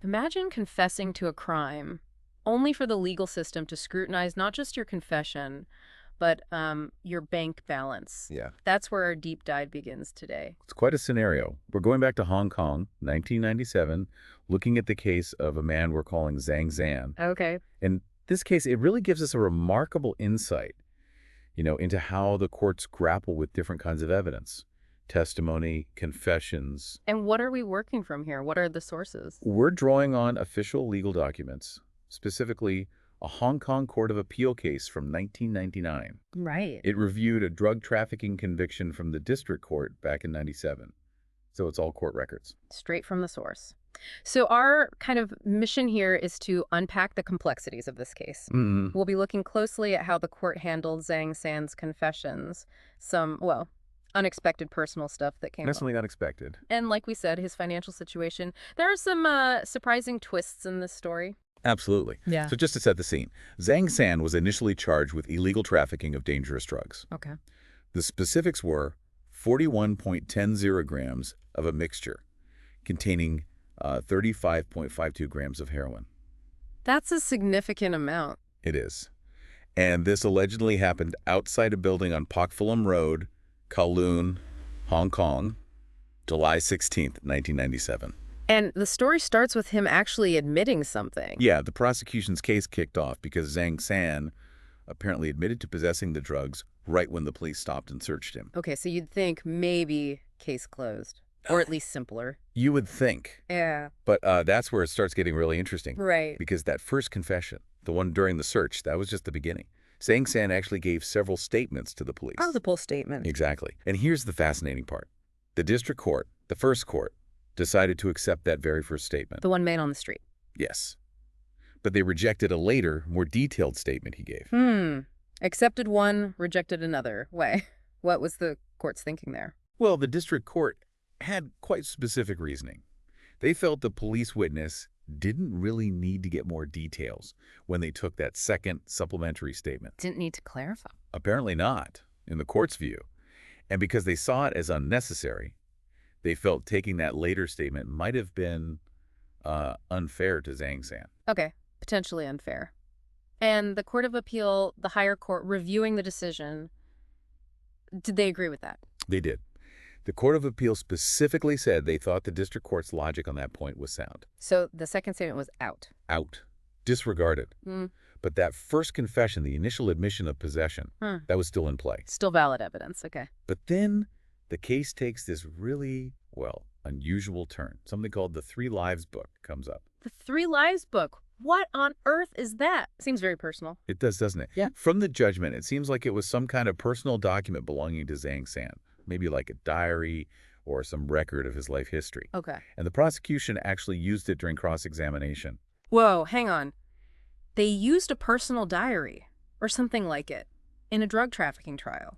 Imagine confessing to a crime only for the legal system to scrutinize not just your confession, but your bank balance. Yeah, That's where our deep dive begins today. it's quite a scenario. We're going back to Hong Kong, 1997, looking at the case of a man we're calling Zang San. Okay. In this case, it really gives us a remarkable insight, into how the courts grapple with different kinds of evidence, testimony, confessions. And what are we working from here? What are the sources? We're drawing on official legal documents, specifically a Hong Kong Court of Appeal case from 1999. Right. It reviewed a drug trafficking conviction from the district court back in 97. So it's all court records. Straight from the source. So our kind of mission here is to unpack the complexities of this case. We'll be looking closely at how the court handled Zang San's confessions, some, well, unexpected personal stuff that came up. Definitely unexpected. And like we said, his financial situation. There are some surprising twists in this story. Absolutely. Yeah. So just to set the scene, Zang San was initially charged with illegal trafficking of dangerous drugs. Okay. The specifics were 41.10 grams of a mixture containing 35.52 grams of heroin. That's a significant amount. It is. And this allegedly happened outside a building on Pak Phum Road, Kowloon, Hong Kong, July 16th, 1997. And the story starts with him actually admitting something. Yeah, the prosecution's case kicked off because Zang San apparently admitted to possessing the drugs right when the police stopped and searched him. Okay, so you'd think maybe case closed, or at least simpler. You would think. Yeah. But that's where it starts getting really interesting. Right. Because that first confession, the one during the search, that was just the beginning. Zang San actually gave several statements to the police. Multiple statements. Exactly. And here's the fascinating part. The district court, the first court, decided to accept that very first statement. The one made on the street. Yes. But they rejected a later, more detailed statement he gave. Accepted one, rejected another. Why? What was the court's thinking there? Well, the district court had quite specific reasoning. They felt the police witness didn't really need to get more details when they took that second supplementary statement. Didn't need to clarify. Apparently not, in the court's view. And because they saw it as unnecessary, they felt taking that later statement might have been unfair to Zang San. Okay, potentially unfair. And the Court of Appeal, the higher court, reviewing the decision, did they agree with that? They did. The Court of Appeal specifically said they thought the district court's logic on that point was sound. So the second statement was out. Out. Disregarded. But that first confession, the initial admission of possession, that was still in play. Still valid evidence, okay. But then the case takes this really, well, unusual turn. Something called the 3 Lives book comes up. The 3 Lives book. What on earth is that? Seems very personal. It does, doesn't it? Yeah. From the judgment, it seems like it was some kind of personal document belonging to Zang San, maybe like a diary or some record of his life history. Okay. And the prosecution actually used it during cross-examination. Whoa, hang on. They used a personal diary, or something like it, in a drug trafficking trial.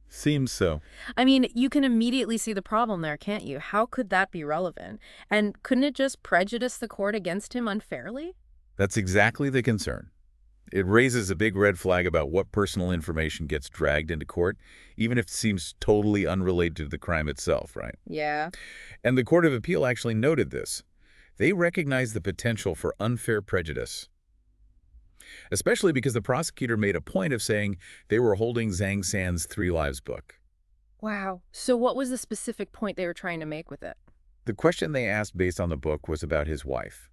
Seems so. I mean, you can immediately see the problem there, can't you? How could that be relevant? And couldn't it just prejudice the court against him unfairly? That's exactly the concern. It raises a big red flag about what personal information gets dragged into court, even if it seems totally unrelated to the crime itself, right? Yeah. And the Court of Appeal actually noted this. They recognized the potential for unfair prejudice, especially because the prosecutor made a point of saying they were holding Zang San's 3 Lives book. Wow. So what was the specific point they were trying to make with it? The question they asked based on the book was about his wife.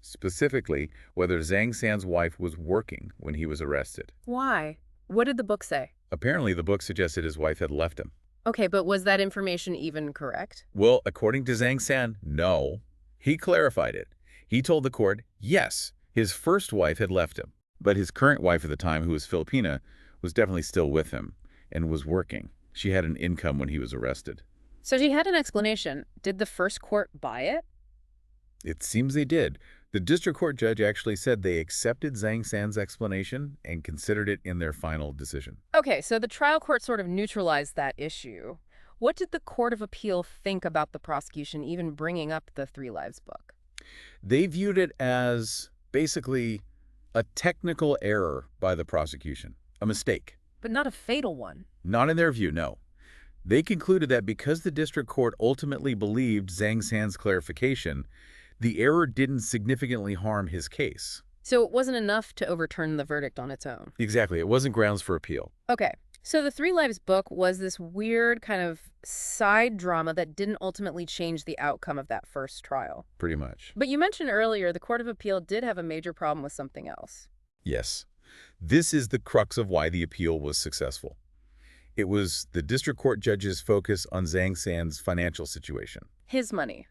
Specifically, whether Zang San's wife was working when he was arrested. Why? What did the book say? Apparently, the book suggested his wife had left him. Okay, but was that information even correct? Well, according to Zang San, no. He clarified it. He told the court, yes, his first wife had left him, but his current wife at the time, who was Filipina, was definitely still with him and was working. She had an income when he was arrested. So she had an explanation. Did the first court buy it? It seems they did. The district court judge actually said they accepted Zang San's explanation and considered it in their final decision. Okay, so the trial court sort of neutralized that issue. What did the Court of Appeal think about the prosecution even bringing up the 3 Lives book? They viewed it as basically a technical error by the prosecution, a mistake. But not a fatal one. Not in their view, no. They concluded that because the district court ultimately believed Zang San's clarification, The error didn't significantly harm his case. So it wasn't enough to overturn the verdict on its own. Exactly. It wasn't grounds for appeal. Okay. So the Three Lives book was this weird kind of side drama that didn't ultimately change the outcome of that first trial. Pretty much. But you mentioned earlier the Court of Appeal did have a major problem with something else. Yes. This is the crux of why the appeal was successful. It was the district court judge's focus on Zang San's financial situation. His money.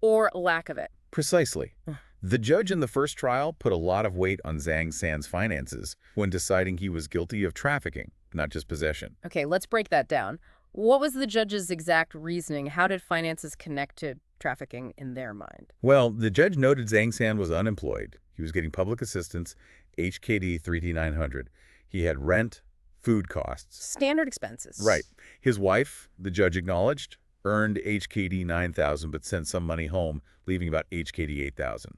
Or lack of it. Precisely. The judge in the first trial put a lot of weight on Zang San's finances when deciding he was guilty of trafficking, not just possession. Okay, let's break that down. What was the judge's exact reasoning? How did finances connect to trafficking in their mind? Well, the judge noted Zang San was unemployed. He was getting public assistance, HKD 3D900. He had rent, food costs. Standard expenses. Right. His wife, the judge acknowledged, earned HKD 9,000 but sent some money home, leaving about HKD 8,000.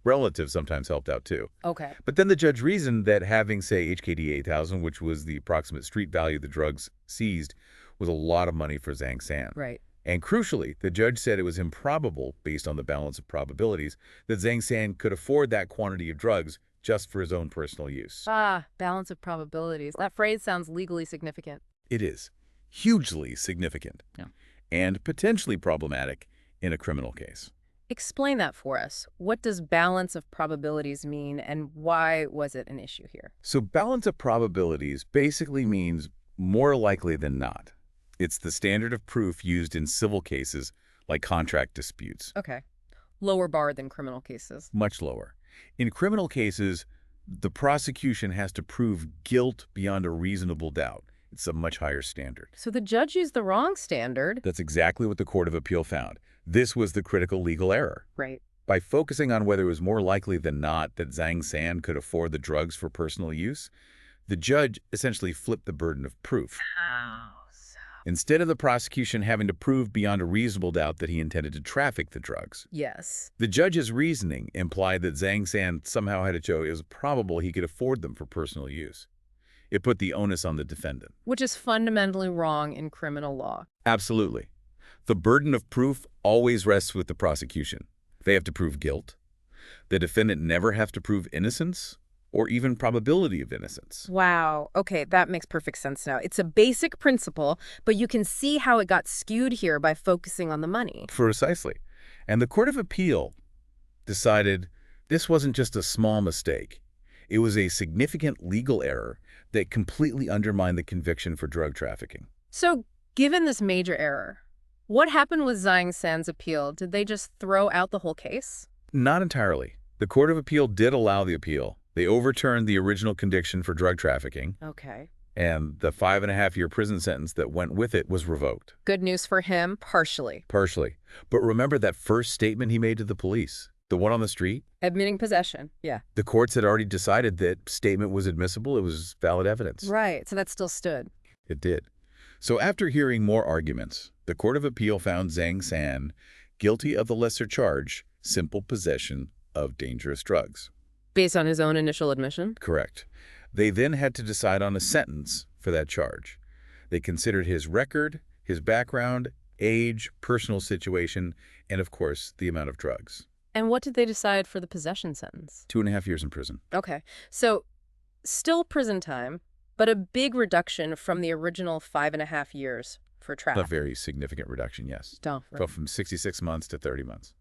Relatives sometimes helped out too. Okay. But then the judge reasoned that having, say, HKD 8,000, which was the approximate street value of the drugs seized, was a lot of money for Zang San. Right. And crucially, the judge said it was improbable, based on the balance of probabilities, that Zang San could afford that quantity of drugs just for his own personal use. Ah, balance of probabilities. That phrase sounds legally significant. It is. Hugely significant. Yeah. And potentially problematic in a criminal case. Explain that for us. What does balance of probabilities mean, and why was it an issue here? So balance of probabilities basically means more likely than not. It's the standard of proof used in civil cases like contract disputes. Okay. Lower bar than criminal cases. Much lower. In criminal cases, the prosecution has to prove guilt beyond a reasonable doubt. It's a much higher standard. So the judge used the wrong standard. That's exactly what the Court of Appeal found. This was the critical legal error. Right. By focusing on whether it was more likely than not that Zang San could afford the drugs for personal use, the judge essentially flipped the burden of proof. How so? Instead of the prosecution having to prove beyond a reasonable doubt that he intended to traffic the drugs, Yes. the judge's reasoning implied that Zang San somehow had to show it was probable he could afford them for personal use. It put the onus on the defendant. Which is fundamentally wrong in criminal law. Absolutely. The burden of proof always rests with the prosecution. They have to prove guilt. The defendant never have to prove innocence or even probability of innocence. Wow. Okay, that makes perfect sense now. It's a basic principle, but you can see how it got skewed here by focusing on the money. Precisely. And the Court of Appeal decided this wasn't just a small mistake. It was a significant legal error that completely undermined the conviction for drug trafficking. So, given this major error, what happened with Zang San's appeal? Did they just throw out the whole case? Not entirely. The Court of Appeal did allow the appeal. They overturned the original conviction for drug trafficking, Okay. and the 5.5-year prison sentence that went with it was revoked. Good news for him, partially. Partially. But remember that first statement he made to the police? The one on the street? Admitting possession. Yeah. The courts had already decided that statement was admissible. It was valid evidence. Right. So that still stood. It did. So after hearing more arguments, the Court of Appeal found Zang San guilty of the lesser charge, simple possession of dangerous drugs. Based on his own initial admission? Correct. They then had to decide on a sentence for that charge. They considered his record, his background, age, personal situation, and of course, the amount of drugs. And what did they decide for the possession sentence? 2.5 years in prison. Okay. So, still prison time, but a big reduction from the original 5.5 years for A trafficking. very significant reduction, yes. Right. From 66 months to 30 months.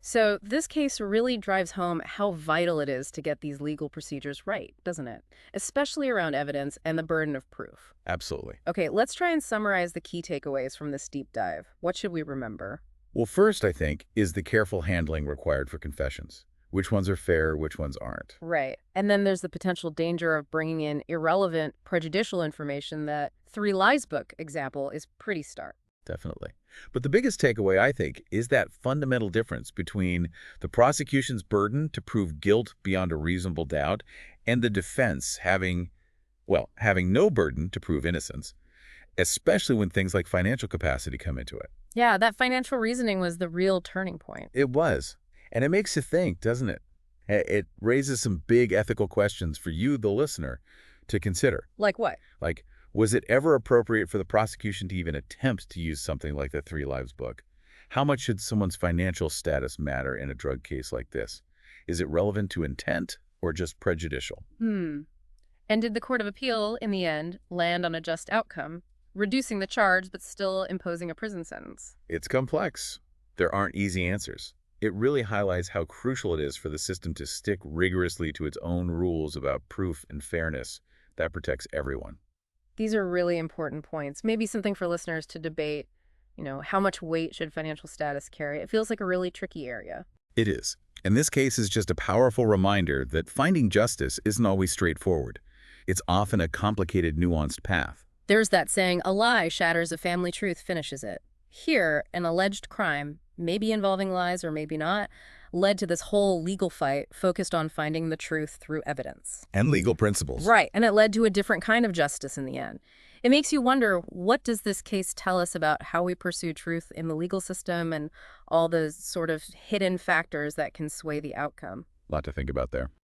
So this case really drives home how vital it is to get these legal procedures right, doesn't it? Especially around evidence and the burden of proof. Absolutely. Okay, let's try and summarize the key takeaways from this deep dive. What should we remember? Well, first, I think, is the careful handling required for confessions. Which ones are fair, which ones aren't. Right. And then there's the potential danger of bringing in irrelevant, prejudicial information. That Three Lies book example is pretty stark. Definitely. But the biggest takeaway, I think, is that fundamental difference between the prosecution's burden to prove guilt beyond a reasonable doubt and the defense having no burden to prove innocence, especially when things like financial capacity come into it. Yeah, that financial reasoning was the real turning point. It was. And it makes you think, doesn't it? It raises some big ethical questions for you, the listener, to consider. Like what? Like, was it ever appropriate for the prosecution to even attempt to use something like the Three Lives book? How much should someone's financial status matter in a drug case like this? Is it relevant to intent or just prejudicial? And did the Court of Appeal, in the end, land on a just outcome, reducing the charge but still imposing a prison sentence? It's complex. There aren't easy answers. It really highlights how crucial it is for the system to stick rigorously to its own rules about proof and fairness that protects everyone. These are really important points. Maybe something for listeners to debate, how much weight should financial status carry? It feels like a really tricky area. It is. And this case is just a powerful reminder that finding justice isn't always straightforward. It's often a complicated, nuanced path. There's that saying, a lie shatters a family truth, finishes it. Here, an alleged crime, maybe involving lies or maybe not, led to this whole legal fight focused on finding the truth through evidence. And legal principles. Right, and it led to a different kind of justice in the end. It makes you wonder, what does this case tell us about how we pursue truth in the legal system and all the sort of hidden factors that can sway the outcome? A lot to think about there.